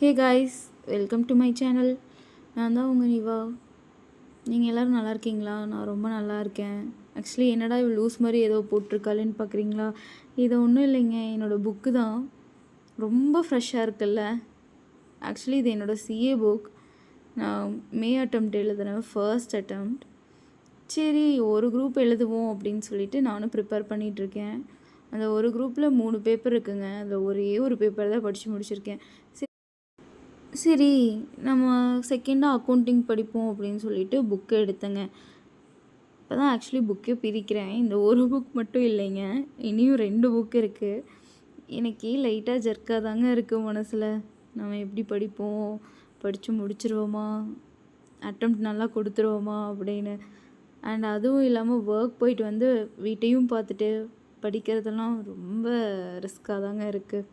Hey guys, welcome to my channel. நான் தான் உங்கள் நிவா. நீங்கள் எல்லோரும் நல்லா இருக்கீங்களா? நான் ரொம்ப நல்லா இருக்கேன். ஆக்சுவலி என்னடா இவள் லூஸ் மாதிரி ஏதோ போட்டிருக்காளேன்னு பார்க்குறீங்களா? இது ஒன்றும் இல்லைங்க, என்னோடய புக்கு தான். ரொம்ப ஃப்ரெஷ்ஷாக இருக்குல்ல. ஆக்சுவலி இது என்னோடய சிஏ புக். நான் மே அட்டெம்ப்ட் எழுதுனேன், ஃபர்ஸ்ட் அட்டெம்ப்ட். சரி, ஒரு குரூப் எழுதுவோம் அப்படின்னு சொல்லிட்டு நானும் ப்ரிப்பேர் பண்ணிகிட்ருக்கேன். அந்த ஒரு குரூப்பில் 3 பேப்பர் இருக்குங்க. அதில் ஒரே ஒரு பேப்பர் தான் படித்து முடிச்சிருக்கேன். சரி, நம்ம செகண்டாக அக்கௌண்டிங் படிப்போம் அப்படின்னு சொல்லிட்டு புக்கு எடுத்தேங்க. இப்போ தான் ஆக்சுவலி புக்கே பிரிக்கிறேன். இந்த ஒரு புக் மட்டும் இல்லைங்க, இனியும் 2 புக் இருக்குது. எனக்கே லைட்டாக ஜர்க்காக தாங்க இருக்குது மனசில். நம்ம எப்படி படிப்போம், படித்து முடிச்சிருவோமா, அட்டெம்ப்ட் நல்லா கொடுத்துருவோமா அப்படின்னு. அண்ட் அதுவும் இல்லாமல் ஒர்க் போயிட்டு வந்து வீட்டையும் பார்த்துட்டு படிக்கிறதெல்லாம் ரொம்ப ரிஸ்க்காக தாங்க இருக்குது.